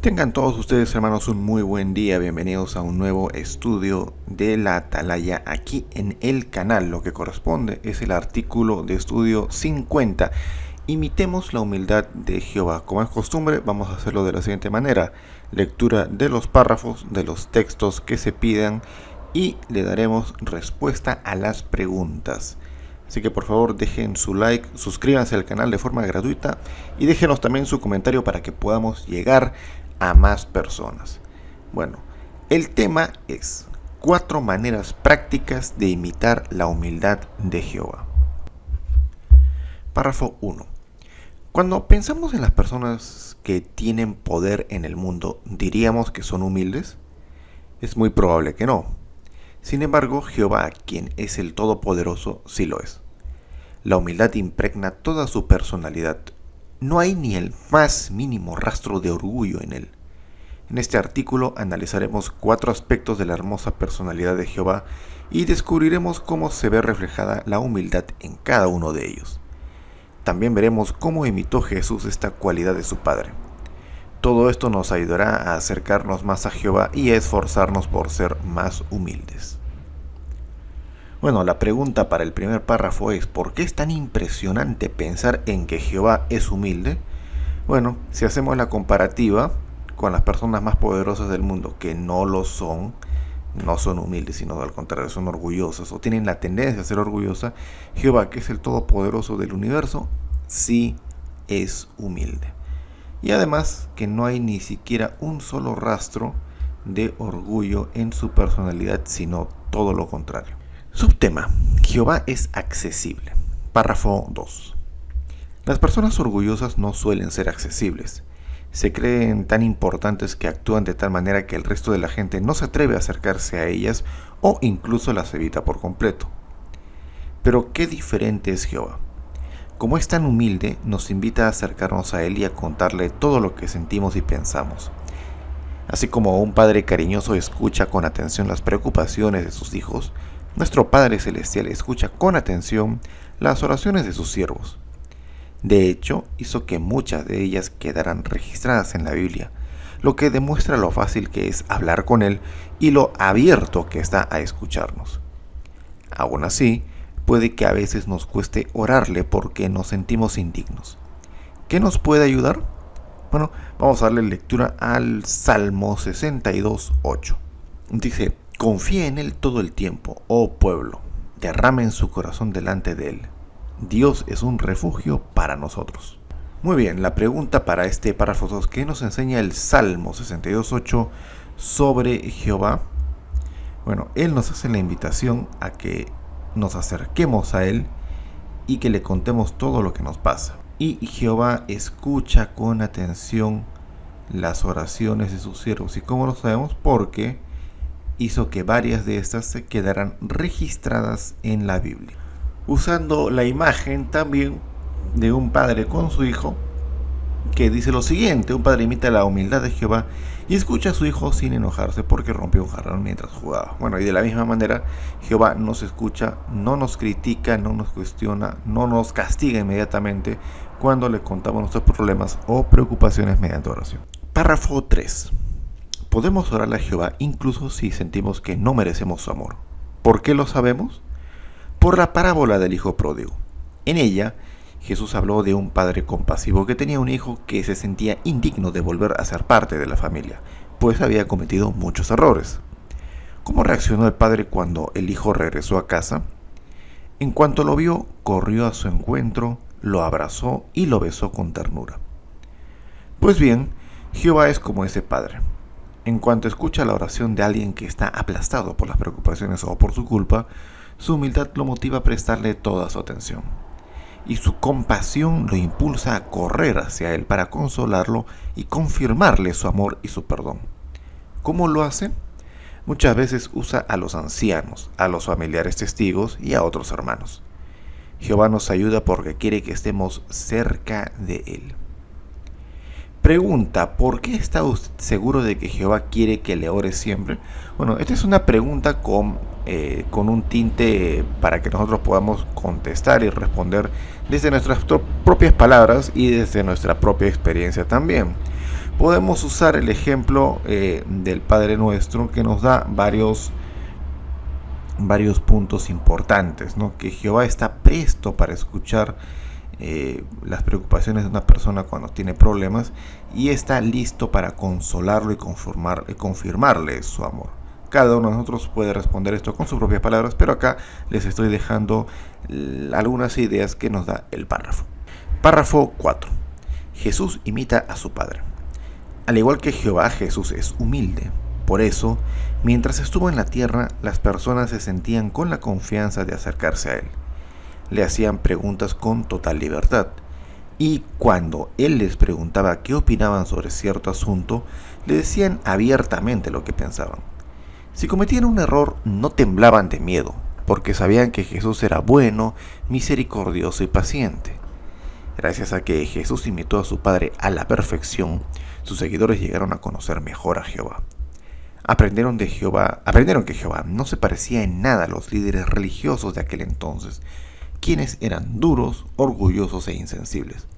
Tengan todos ustedes, hermanos, un muy buen día. Bienvenidos a un nuevo estudio de la Atalaya aquí en el canal. Lo que corresponde es el artículo de estudio 50. Imitemos la humildad de Jehová. Como es costumbre, vamos a hacerlo de la siguiente manera. Lectura de los párrafos, de los textos que se pidan y le daremos respuesta a las preguntas. Así que por favor dejen su like, suscríbanse al canal de forma gratuita y déjenos también su comentario para que podamos llegar a más personas. Bueno, el tema es 4 maneras prácticas de imitar la humildad de Jehová. Párrafo 1. Cuando pensamos en las personas que tienen poder en el mundo, ¿diríamos que son humildes? Es muy probable que no. Sin embargo, Jehová, quien es el Todopoderoso, sí lo es. La humildad impregna toda su personalidad. No hay ni el más mínimo rastro de orgullo en él. En este artículo analizaremos 4 aspectos de la hermosa personalidad de Jehová y descubriremos cómo se ve reflejada la humildad en cada uno de ellos. También veremos cómo imitó Jesús esta cualidad de su Padre. Todo esto nos ayudará a acercarnos más a Jehová y a esforzarnos por ser más humildes. Bueno, la pregunta para el primer párrafo es: ¿por qué es tan impresionante pensar en que Jehová es humilde? Bueno, si hacemos la comparativa con las personas más poderosas del mundo, que no lo son, no son humildes, sino al contrario, son orgullosas o tienen la tendencia a ser orgullosa, Jehová, que es el Todopoderoso del universo, sí es humilde. Y además que no hay ni siquiera un solo rastro de orgullo en su personalidad, sino todo lo contrario. Subtema: Jehová es accesible. Párrafo 2. Las personas orgullosas no suelen ser accesibles. Se creen tan importantes que actúan de tal manera que el resto de la gente no se atreve a acercarse a ellas o incluso las evita por completo. Pero qué diferente es Jehová. Como es tan humilde, nos invita a acercarnos a Él y a contarle todo lo que sentimos y pensamos. Así como un padre cariñoso escucha con atención las preocupaciones de sus hijos, nuestro Padre Celestial escucha con atención las oraciones de sus siervos. De hecho, hizo que muchas de ellas quedaran registradas en la Biblia, lo que demuestra lo fácil que es hablar con Él y lo abierto que está a escucharnos. Aún así, puede que a veces nos cueste orarle porque nos sentimos indignos. ¿Qué nos puede ayudar? Bueno, vamos a darle lectura al Salmo 62:8. Dice: confía en Él todo el tiempo, oh pueblo, derramen su corazón delante de Él. Dios es un refugio para nosotros. Muy bien, la pregunta para este párrafo 2, ¿qué nos enseña el Salmo 62:8 sobre Jehová? Bueno, Él nos hace la invitación a que nos acerquemos a Él y que le contemos todo lo que nos pasa. Y Jehová escucha con atención las oraciones de sus siervos. ¿Y cómo lo sabemos? Porque hizo que varias de estas se quedaran registradas en la Biblia. Usando la imagen también de un padre con su hijo, que dice lo siguiente: un padre imita la humildad de Jehová y escucha a su hijo sin enojarse porque rompió un jarrón mientras jugaba. Bueno, y de la misma manera, Jehová nos escucha, no nos critica, no nos cuestiona, no nos castiga inmediatamente cuando le contamos nuestros problemas o preocupaciones mediante oración. Párrafo 3. Podemos orarle a Jehová incluso si sentimos que no merecemos su amor. ¿Por qué lo sabemos? Por la parábola del hijo pródigo. En ella, Jesús habló de un padre compasivo que tenía un hijo que se sentía indigno de volver a ser parte de la familia, pues había cometido muchos errores. ¿Cómo reaccionó el padre cuando el hijo regresó a casa? En cuanto lo vio, corrió a su encuentro, lo abrazó y lo besó con ternura. Pues bien, Jehová es como ese padre. En cuanto escucha la oración de alguien que está aplastado por las preocupaciones o por su culpa, su humildad lo motiva a prestarle toda su atención. Y su compasión lo impulsa a correr hacia él para consolarlo y confirmarle su amor y su perdón. ¿Cómo lo hace? Muchas veces usa a los ancianos, a los familiares testigos y a otros hermanos. Jehová nos ayuda porque quiere que estemos cerca de Él. Pregunta: ¿por qué está usted seguro de que Jehová quiere que le ore siempre? Bueno, esta es una pregunta con un tinte para que nosotros podamos contestar y responder desde nuestras propias palabras y desde nuestra propia experiencia también. Podemos usar el ejemplo del Padre Nuestro, que nos da varios puntos importantes, ¿no? Que Jehová está presto para escuchar las preocupaciones de una persona cuando tiene problemas y está listo para consolarlo y confirmarle su amor. Cada uno de nosotros puede responder esto con sus propias palabras, pero acá les estoy dejando algunas ideas que nos da el párrafo. Párrafo 4. Jesús imita a su Padre. Al igual que Jehová, Jesús es humilde. Por eso, mientras estuvo en la tierra, las personas se sentían con la confianza de acercarse a él. Le hacían preguntas con total libertad. Y cuando él les preguntaba qué opinaban sobre cierto asunto, le decían abiertamente lo que pensaban. Si cometían un error, no temblaban de miedo, porque sabían que Jesús era bueno, misericordioso y paciente. Gracias a que Jesús imitó a su Padre a la perfección, sus seguidores llegaron a conocer mejor a Jehová. Aprendieron que Jehová no se parecía en nada a los líderes religiosos de aquel entonces, quienes eran duros, orgullosos e insensibles.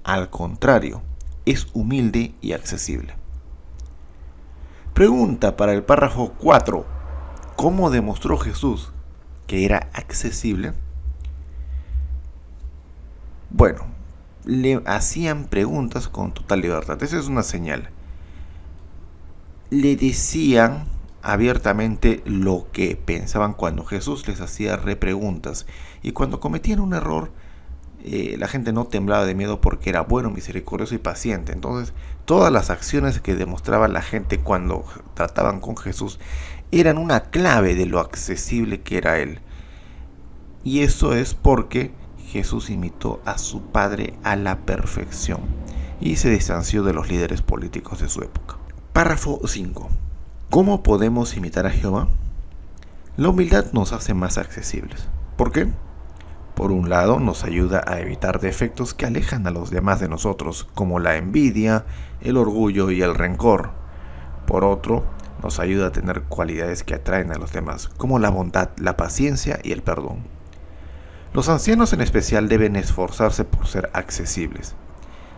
Al contrario, es humilde y accesible. Pregunta para el párrafo 4. ¿Cómo demostró Jesús que era accesible? Bueno, le hacían preguntas con total libertad. Esa es una señal. Le decían abiertamente lo que pensaban cuando Jesús les hacía repreguntas. Y cuando cometían un error, la gente no temblaba de miedo porque era bueno, misericordioso y paciente. Entonces, todas las acciones que demostraba la gente cuando trataban con Jesús eran una clave de lo accesible que era Él. Y eso es porque Jesús imitó a su Padre a la perfección y se distanció de los líderes políticos de su época. Párrafo 5. ¿Cómo podemos imitar a Jehová? La humildad nos hace más accesibles. ¿Por qué? Por un lado, nos ayuda a evitar defectos que alejan a los demás de nosotros, como la envidia, el orgullo y el rencor. Por otro, nos ayuda a tener cualidades que atraen a los demás, como la bondad, la paciencia y el perdón. Los ancianos en especial deben esforzarse por ser accesibles.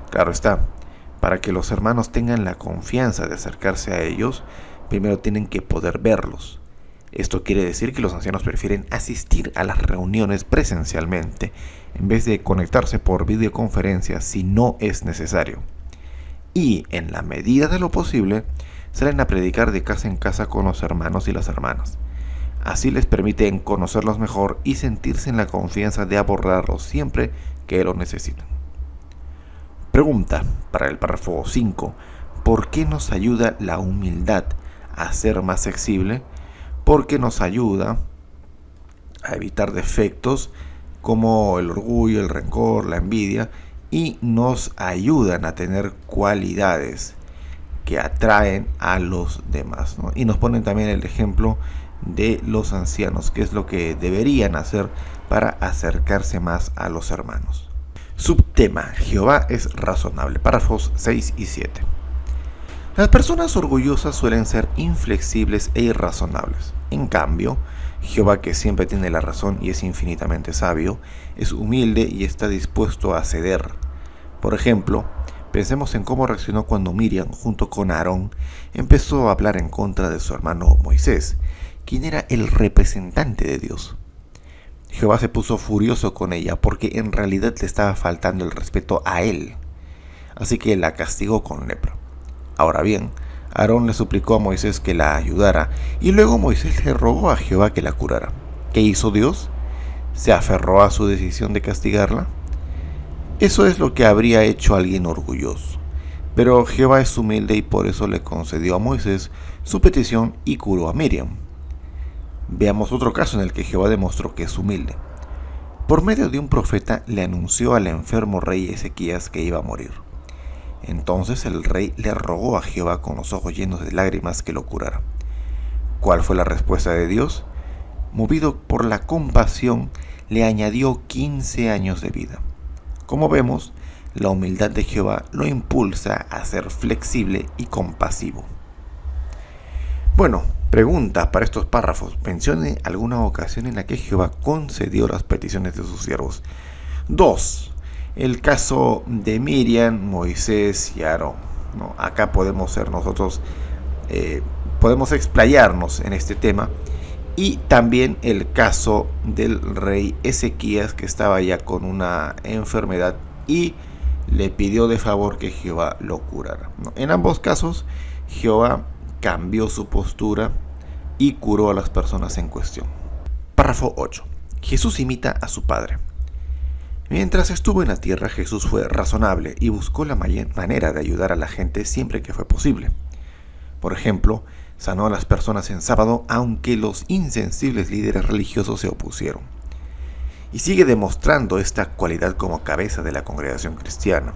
Claro está, para que los hermanos tengan la confianza de acercarse a ellos, primero tienen que poder verlos. Esto quiere decir que los ancianos prefieren asistir a las reuniones presencialmente en vez de conectarse por videoconferencia si no es necesario. Y, en la medida de lo posible, salen a predicar de casa en casa con los hermanos y las hermanas. Así les permiten conocerlos mejor y sentirse en la confianza de abordarlos siempre que lo necesiten. Pregunta para el párrafo 5. ¿Por qué nos ayuda la humildad a ser más flexible? Porque nos ayuda a evitar defectos como el orgullo, el rencor, la envidia, y nos ayudan a tener cualidades que atraen a los demás, ¿no? Y nos ponen también el ejemplo de los ancianos, que es lo que deberían hacer para acercarse más a los hermanos. Subtema: Jehová es razonable. Párrafos 6 y 7. Las personas orgullosas suelen ser inflexibles e irrazonables. En cambio, Jehová, que siempre tiene la razón y es infinitamente sabio, es humilde y está dispuesto a ceder. Por ejemplo, pensemos en cómo reaccionó cuando Miriam, junto con Aarón, empezó a hablar en contra de su hermano Moisés, quien era el representante de Dios. Jehová se puso furioso con ella porque en realidad le estaba faltando el respeto a él, así que la castigó con lepra. Ahora bien, Aarón le suplicó a Moisés que la ayudara, y luego Moisés le rogó a Jehová que la curara. ¿Qué hizo Dios? ¿Se aferró a su decisión de castigarla? Eso es lo que habría hecho alguien orgulloso. Pero Jehová es humilde y por eso le concedió a Moisés su petición y curó a Miriam. Veamos otro caso en el que Jehová demostró que es humilde. Por medio de un profeta le anunció al enfermo rey Ezequías que iba a morir. Entonces el rey le rogó a Jehová con los ojos llenos de lágrimas que lo curara. ¿Cuál fue la respuesta de Dios? Movido por la compasión, le añadió 15 años de vida. Como vemos, la humildad de Jehová lo impulsa a ser flexible y compasivo. Bueno, pregunta para estos párrafos. Mencione alguna ocasión en la que Jehová concedió las peticiones de sus siervos. 2. El caso de Miriam, Moisés y Aarón. ¿no? Acá podemos ser nosotros, podemos explayarnos en este tema. Y también el caso del rey Ezequías, que estaba ya con una enfermedad y le pidió de favor que Jehová lo curara, ¿no? En ambos casos, Jehová cambió su postura y curó a las personas en cuestión. Párrafo 8. Jesús imita a su Padre. Mientras estuvo en la tierra, Jesús fue razonable y buscó la manera de ayudar a la gente siempre que fue posible. Por ejemplo, sanó a las personas en sábado, aunque los insensibles líderes religiosos se opusieron. Y sigue demostrando esta cualidad como cabeza de la congregación cristiana.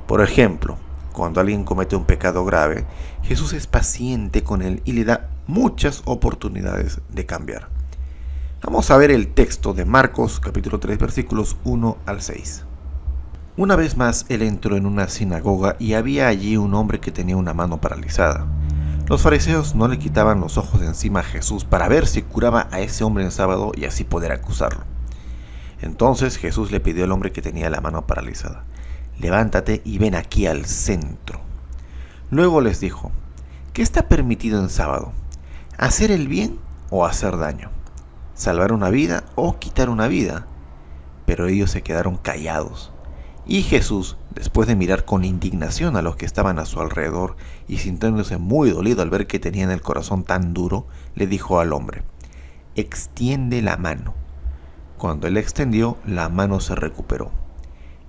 Por ejemplo, cuando alguien comete un pecado grave, Jesús es paciente con él y le da muchas oportunidades de cambiar. Vamos a ver el texto de Marcos, capítulo 3, versículos 1 al 6. Una vez más, él entró en una sinagoga y había allí un hombre que tenía una mano paralizada. Los fariseos no le quitaban los ojos de encima a Jesús para ver si curaba a ese hombre en sábado y así poder acusarlo. Entonces Jesús le pidió al hombre que tenía la mano paralizada: levántate y ven aquí al centro. Luego les dijo: ¿qué está permitido en sábado? ¿Hacer el bien o hacer daño? ¿Salvar una vida o quitar una vida? Pero ellos se quedaron callados. Y Jesús, después de mirar con indignación a los que estaban a su alrededor y sintiéndose muy dolido al ver que tenían el corazón tan duro, le dijo al hombre: extiende la mano. Cuando él extendió, la mano se recuperó.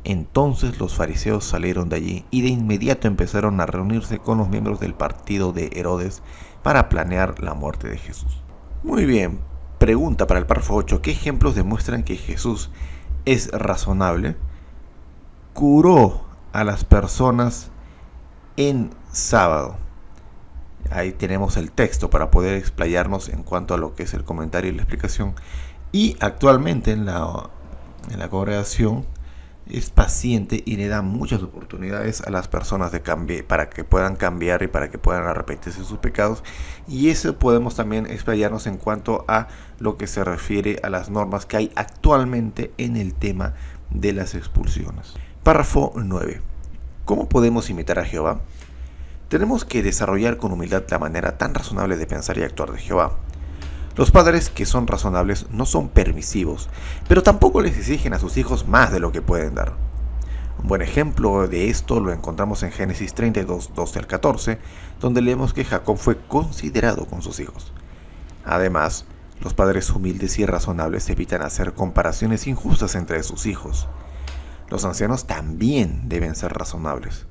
Entonces los fariseos salieron de allí y de inmediato empezaron a reunirse con los miembros del partido de Herodes para planear la muerte de Jesús. Muy bien, pregunta para el párrafo 8. ¿Qué ejemplos demuestran que Jesús es razonable? Curó a las personas en sábado. Ahí tenemos el texto para poder explayarnos en cuanto a lo que es el comentario y la explicación. Y actualmente en la congregación es paciente y le da muchas oportunidades a las personas de cambio para que puedan cambiar y para que puedan arrepentirse de sus pecados. Y eso podemos también explayarnos en cuanto a lo que se refiere a las normas que hay actualmente en el tema de las expulsiones. Párrafo 9. ¿Cómo podemos imitar a Jehová? Tenemos que desarrollar con humildad la manera tan razonable de pensar y actuar de Jehová. Los padres que son razonables no son permisivos, pero tampoco les exigen a sus hijos más de lo que pueden dar. Un buen ejemplo de esto lo encontramos en Génesis 32, 12 al 14, donde leemos que Jacob fue considerado con sus hijos. Además, los padres humildes y razonables evitan hacer comparaciones injustas entre sus hijos. Los ancianos también deben ser razonables.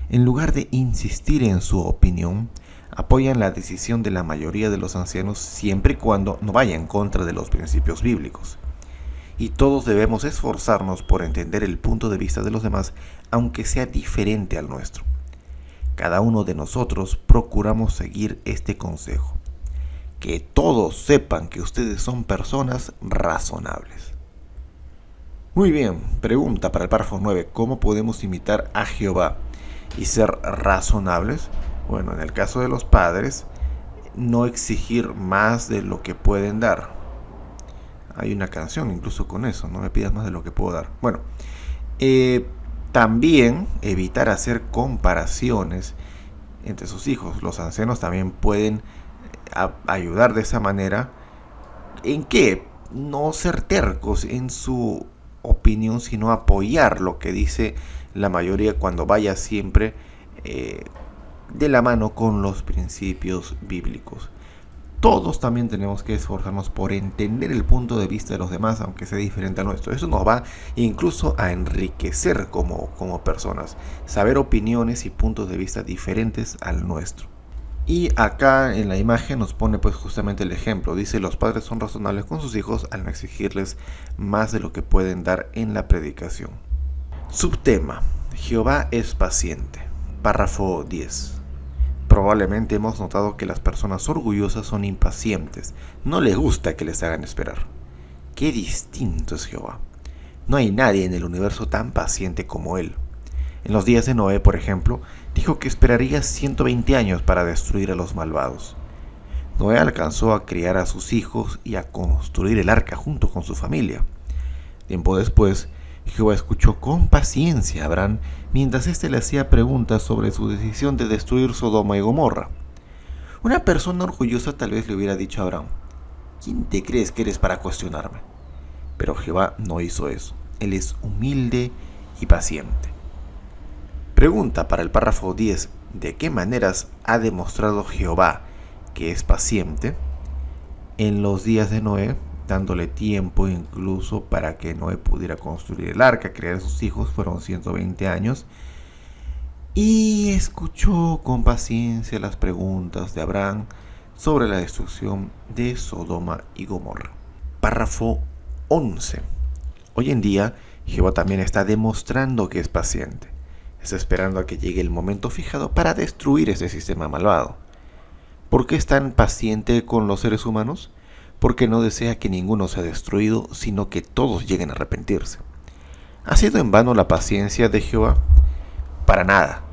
En lugar de insistir en su opinión, apoyan la decisión de la mayoría de los ancianos siempre y cuando no vaya en contra de los principios bíblicos. Y todos debemos esforzarnos por entender el punto de vista de los demás, aunque sea diferente al nuestro. Cada uno de nosotros procuramos seguir este consejo: que todos sepan que ustedes son personas razonables. Muy bien, pregunta para el párrafo 9. ¿Cómo podemos imitar a Jehová y ser razonables? Bueno, en el caso de los padres, no exigir más de lo que pueden dar. Hay una canción incluso con eso: no me pidas más de lo que puedo dar. Bueno, también evitar hacer comparaciones entre sus hijos. Los ancianos también pueden ayudar de esa manera. ¿En qué? No ser tercos en su opinión, sino apoyar lo que dice la mayoría cuando vaya siempre de la mano con los principios bíblicos. Todos también tenemos que esforzarnos por entender el punto de vista de los demás, aunque sea diferente al nuestro. Eso nos va incluso a enriquecer como personas, saber opiniones y puntos de vista diferentes al nuestro. Y acá en la imagen nos pone pues justamente el ejemplo. Dice: los padres son razonables con sus hijos al no exigirles más de lo que pueden dar en la predicación. Subtema: Jehová es paciente. Párrafo 10. Probablemente hemos notado que las personas orgullosas son impacientes. No les gusta que les hagan esperar. Qué distinto es Jehová. No hay nadie en el universo tan paciente como él. En los días de Noé, por ejemplo, dijo que esperaría 120 años para destruir a los malvados. Noé alcanzó a criar a sus hijos y a construir el arca junto con su familia. Tiempo después, Jehová escuchó con paciencia a Abraham mientras éste le hacía preguntas sobre su decisión de destruir Sodoma y Gomorra. Una persona orgullosa tal vez le hubiera dicho a Abraham: ¿quién te crees que eres para cuestionarme? Pero Jehová no hizo eso. Él es humilde y paciente. Pregunta para el párrafo 10. ¿De qué maneras ha demostrado Jehová que es paciente? En los días de Noé, dándole tiempo incluso para que Noé pudiera construir el arca, criar a sus hijos, fueron 120 años, y escuchó con paciencia las preguntas de Abraham sobre la destrucción de Sodoma y Gomorra. Párrafo 11. Hoy en día, Jehová también está demostrando que es paciente. Está esperando a que llegue el momento fijado para destruir ese sistema malvado. ¿Por qué es tan paciente con los seres humanos? Porque no desea que ninguno sea destruido, sino que todos lleguen a arrepentirse. ¿Ha sido en vano la paciencia de Jehová? Para nada.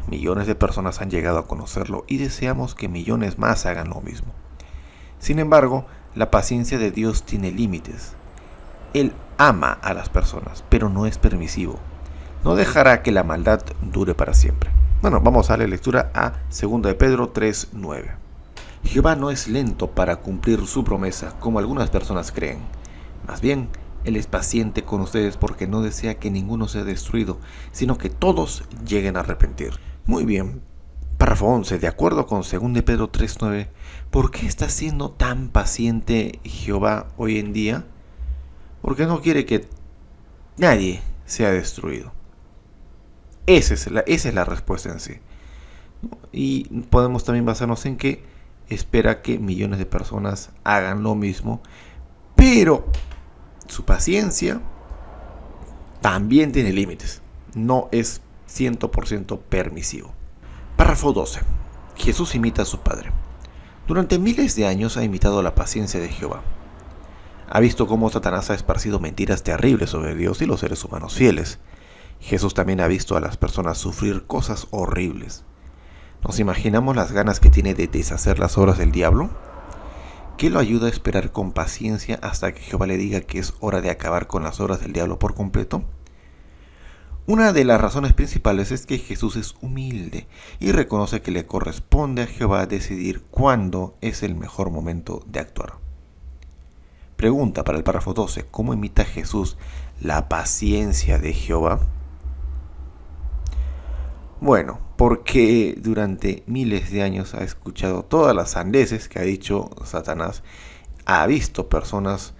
Millones de personas han llegado a conocerlo y deseamos que millones más hagan lo mismo. Sin embargo, la paciencia de Dios tiene límites. Él ama a las personas, pero no es permisivo. No dejará que la maldad dure para siempre. Bueno, vamos a darle lectura a 2 de Pedro 3:9. Jehová no es lento para cumplir su promesa, como algunas personas creen. Más bien, Él es paciente con ustedes porque no desea que ninguno sea destruido, sino que todos lleguen a arrepentir. Muy bien. Párrafo 11. De acuerdo con 2 de Pedro 3:9, ¿por qué está siendo tan paciente Jehová hoy en día? Porque no quiere que nadie sea destruido. Esa es la respuesta en sí. Y podemos también basarnos en que espera que millones de personas hagan lo mismo, pero su paciencia también tiene límites. No es 100% permisivo. Párrafo 12. Jesús imita a su Padre. Durante miles de años ha imitado la paciencia de Jehová. Ha visto cómo Satanás ha esparcido mentiras terribles sobre Dios y los seres humanos fieles. Jesús también ha visto a las personas sufrir cosas horribles. ¿Nos imaginamos las ganas que tiene de deshacer las obras del diablo? ¿Qué lo ayuda a esperar con paciencia hasta que Jehová le diga que es hora de acabar con las obras del diablo por completo? Una de las razones principales es que Jesús es humilde y reconoce que le corresponde a Jehová decidir cuándo es el mejor momento de actuar. Pregunta para el párrafo 12. ¿Cómo imita Jesús la paciencia de Jehová? Bueno, porque durante miles de años ha escuchado todas las sandeces que ha dicho Satanás, ha visto personas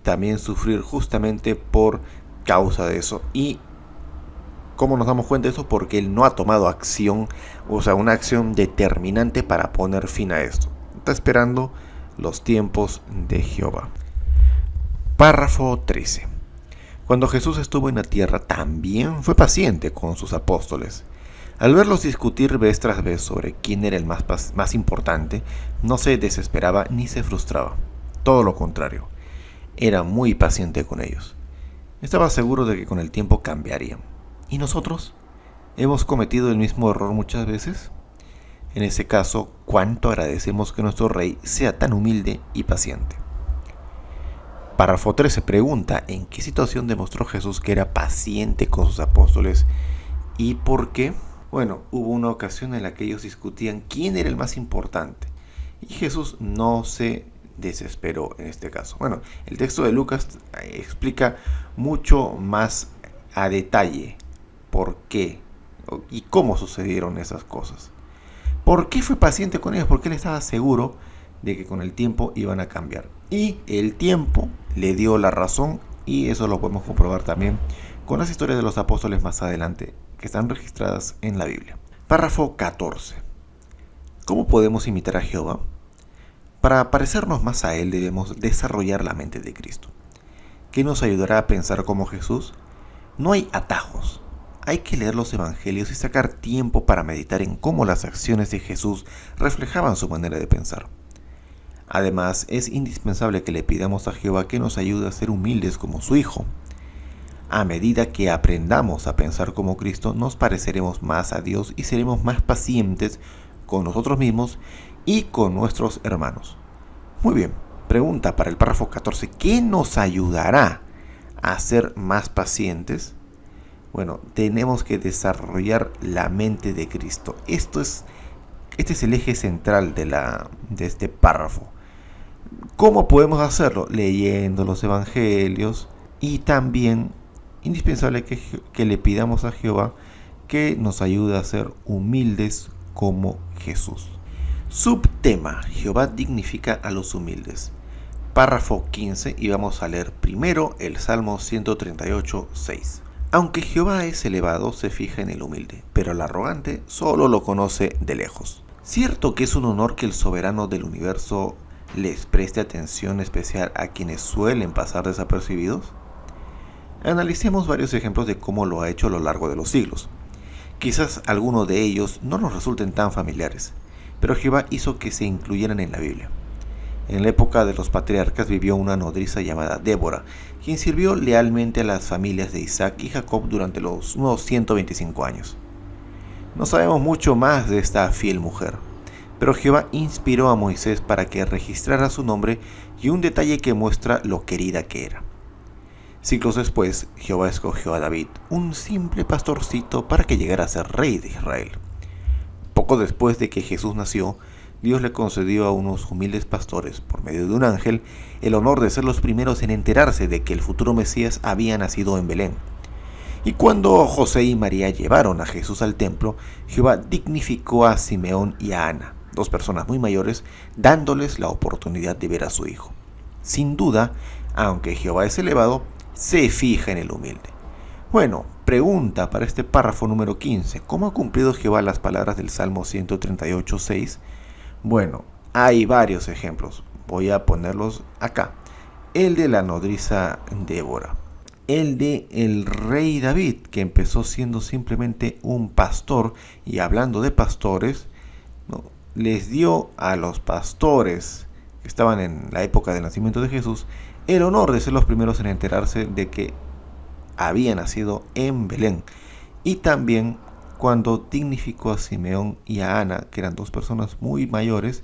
también sufrir justamente por causa de eso. ¿Y cómo nos damos cuenta de eso? Porque él no ha tomado acción, o sea, una acción determinante para poner fin a esto. Está esperando los tiempos de Jehová. Párrafo 13. Cuando Jesús estuvo en la tierra también fue paciente con sus apóstoles. Al verlos discutir vez tras vez sobre quién era el más importante, no se desesperaba ni se frustraba. Todo lo contrario, era muy paciente con ellos. Estaba seguro de que con el tiempo cambiarían. ¿Y nosotros? ¿Hemos cometido el mismo error muchas veces? En ese caso, ¿cuánto agradecemos que nuestro Rey sea tan humilde y paciente? Párrafo 13 pregunta: ¿en qué situación demostró Jesús que era paciente con sus apóstoles y por qué? Bueno, hubo una ocasión en la que ellos discutían quién era el más importante y Jesús no se desesperó en este caso. Bueno, el texto de Lucas explica mucho más a detalle por qué y cómo sucedieron esas cosas. ¿Por qué fue paciente con ellos? Porque él estaba seguro de que con el tiempo iban a cambiar. Y el tiempo le dio la razón, y eso lo podemos comprobar también con las historias de los apóstoles más adelante, que están registradas en la Biblia. Párrafo 14. ¿Cómo podemos imitar a Jehová? Para parecernos más a Él debemos desarrollar la mente de Cristo. ¿Qué nos ayudará a pensar como Jesús? No hay atajos. Hay que leer los evangelios y sacar tiempo para meditar en cómo las acciones de Jesús reflejaban su manera de pensar. Además, es indispensable que le pidamos a Jehová que nos ayude a ser humildes como su Hijo. A medida que aprendamos a pensar como Cristo, nos pareceremos más a Dios y seremos más pacientes con nosotros mismos y con nuestros hermanos. Muy bien, pregunta para el párrafo 14. ¿Qué nos ayudará a ser más pacientes? Bueno, tenemos que desarrollar la mente de Cristo. Este es el eje central de este párrafo. ¿Cómo podemos hacerlo? Leyendo los evangelios y también indispensable que le pidamos a Jehová que nos ayude a ser humildes como Jesús. Subtema: Jehová dignifica a los humildes. Párrafo 15, y vamos a leer primero el Salmo 138, 6. Aunque Jehová es elevado, se fija en el humilde, pero el arrogante solo lo conoce de lejos. ¿Cierto que es un honor que el soberano del universo les preste atención especial a quienes suelen pasar desapercibidos? Analicemos varios ejemplos de cómo lo ha hecho a lo largo de los siglos. Quizás algunos de ellos no nos resulten tan familiares, pero Jehová hizo que se incluyeran en la Biblia. En la época de los patriarcas vivió una nodriza llamada Débora, quien sirvió lealmente a las familias de Isaac y Jacob durante los unos 125 años. No sabemos mucho más de esta fiel mujer, pero Jehová inspiró a Moisés para que registrara su nombre y un detalle que muestra lo querida que era. Siglos después, Jehová escogió a David, un simple pastorcito, para que llegara a ser rey de Israel. Poco después de que Jesús nació, Dios le concedió a unos humildes pastores, por medio de un ángel, el honor de ser los primeros en enterarse de que el futuro Mesías había nacido en Belén. Y cuando José y María llevaron a Jesús al templo, Jehová dignificó a Simeón y a Ana, dos personas muy mayores, dándoles la oportunidad de ver a su hijo. Sin duda, aunque Jehová es elevado, se fija en el humilde. Bueno, pregunta para este párrafo número 15. ¿Cómo ha cumplido Jehová las palabras del Salmo 138, 6? Bueno, hay varios ejemplos. Voy a ponerlos acá. El de la nodriza Débora. El de el rey David, que empezó siendo simplemente un pastor. Y hablando de pastores, ¿no?, les dio a los pastores que estaban en la época del nacimiento de Jesús el honor de ser los primeros en enterarse de que había nacido en Belén. Y también cuando dignificó a Simeón y a Ana, que eran dos personas muy mayores,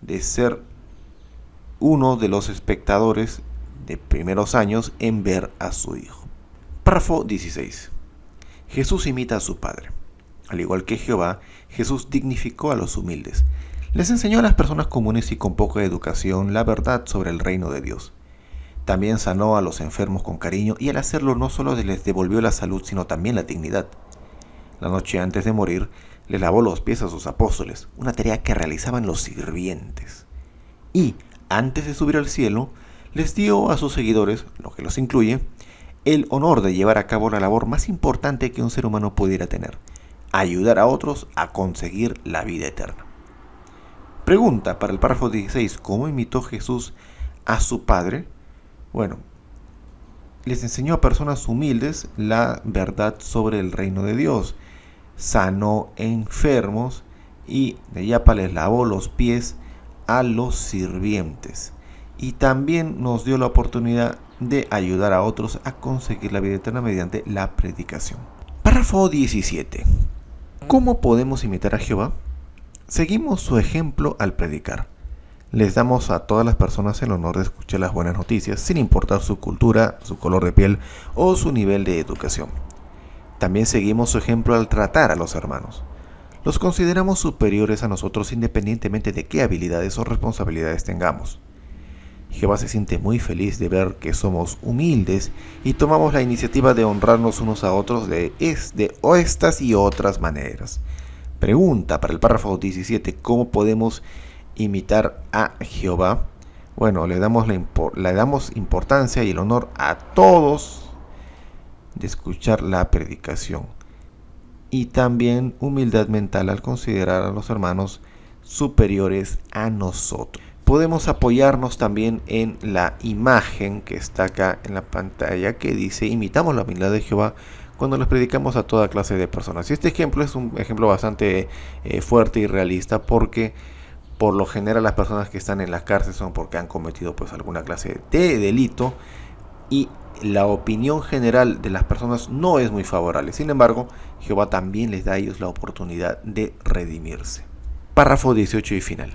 de ser uno de los espectadores de primeros años en ver a su hijo. Párrafo 16. Jesús imita a su Padre. Al igual que Jehová, Jesús dignificó a los humildes. Les enseñó a las personas comunes y con poca educación la verdad sobre el reino de Dios. También sanó a los enfermos con cariño, y al hacerlo no solo les devolvió la salud, sino también la dignidad. La noche antes de morir, le lavó los pies a sus apóstoles, una tarea que realizaban los sirvientes. Y, antes de subir al cielo, les dio a sus seguidores, lo que los incluye, el honor de llevar a cabo la labor más importante que un ser humano pudiera tener: ayudar a otros a conseguir la vida eterna. Pregunta para el párrafo 16. ¿Cómo imitó Jesús a su Padre? Bueno, les enseñó a personas humildes la verdad sobre el reino de Dios. Sanó enfermos y de yapa les lavó los pies a los sirvientes. Y también nos dio la oportunidad de ayudar a otros a conseguir la vida eterna mediante la predicación. Párrafo 17. ¿Cómo podemos imitar a Jehová? Seguimos su ejemplo al predicar. Les damos a todas las personas el honor de escuchar las buenas noticias, sin importar su cultura, su color de piel o su nivel de educación. También seguimos su ejemplo al tratar a los hermanos. Los consideramos superiores a nosotros independientemente de qué habilidades o responsabilidades tengamos. Jehová se siente muy feliz de ver que somos humildes y tomamos la iniciativa de honrarnos unos a otros de estas y otras maneras. Pregunta para el párrafo 17. ¿Cómo podemos imitar a Jehová? Bueno, le damos importancia y el honor a todos de escuchar la predicación, y también humildad mental al considerar a los hermanos superiores a nosotros. Podemos apoyarnos también en la imagen que está acá en la pantalla, que dice: imitamos la humildad de Jehová cuando les predicamos a toda clase de personas. Y este ejemplo es un ejemplo bastante fuerte y realista, porque por lo general las personas que están en la cárcel son porque han cometido pues alguna clase de delito, y la opinión general de las personas no es muy favorable. Sin embargo, Jehová también les da a ellos la oportunidad de redimirse. Párrafo 18 y final.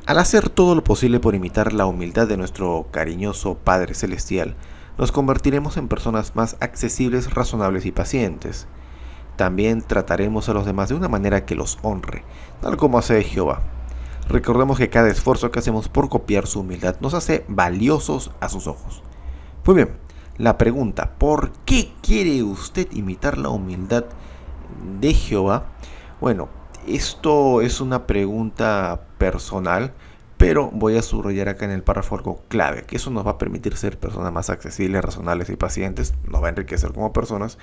Al hacer todo lo posible por imitar la humildad de nuestro cariñoso Padre Celestial, nos convertiremos en personas más accesibles, razonables y pacientes. También trataremos a los demás de una manera que los honre, tal como hace Jehová. Recordemos que cada esfuerzo que hacemos por copiar su humildad nos hace valiosos a sus ojos. Muy bien, la pregunta, ¿por qué quiere usted imitar la humildad de Jehová? Bueno, esto es una pregunta personal, pero voy a subrayar acá en el párrafo algo clave, que eso nos va a permitir ser personas más accesibles, razonables y pacientes, nos va a enriquecer como personas,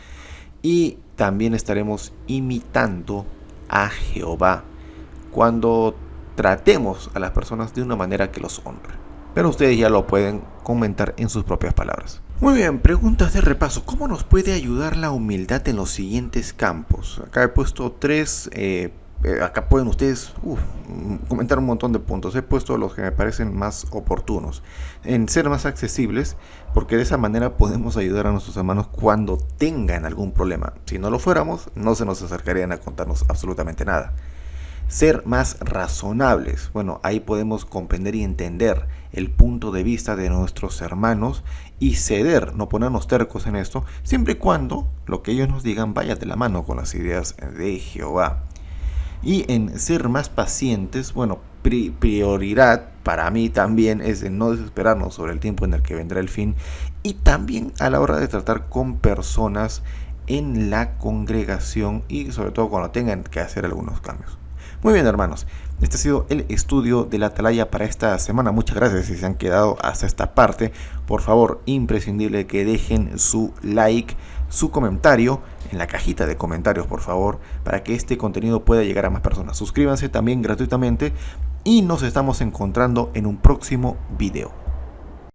y también estaremos imitando a Jehová cuando tratemos a las personas de una manera que los honre. Pero ustedes ya lo pueden comentar en sus propias palabras. Muy bien, preguntas de repaso. ¿Cómo nos puede ayudar la humildad en los siguientes campos? Acá he puesto tres. Acá pueden ustedes comentar un montón de puntos. He puesto los que me parecen más oportunos. En ser más accesibles, porque de esa manera podemos ayudar a nuestros hermanos cuando tengan algún problema. Si no lo fuéramos, no se nos acercarían a contarnos absolutamente nada. Ser más razonables. Bueno, ahí podemos comprender y entender el punto de vista de nuestros hermanos y ceder, no ponernos tercos en esto, siempre y cuando lo que ellos nos digan vaya de la mano con las ideas de Jehová. Y en ser más pacientes, bueno, prioridad para mí también es de no desesperarnos sobre el tiempo en el que vendrá el fin, y también a la hora de tratar con personas en la congregación y sobre todo cuando tengan que hacer algunos cambios. Muy bien, hermanos, este ha sido el estudio de la Atalaya para esta semana. Muchas gracias si se han quedado hasta esta parte. Por favor, imprescindible que dejen su like, su comentario en la cajita de comentarios, por favor, para que este contenido pueda llegar a más personas. Suscríbanse también gratuitamente y nos estamos encontrando en un próximo video.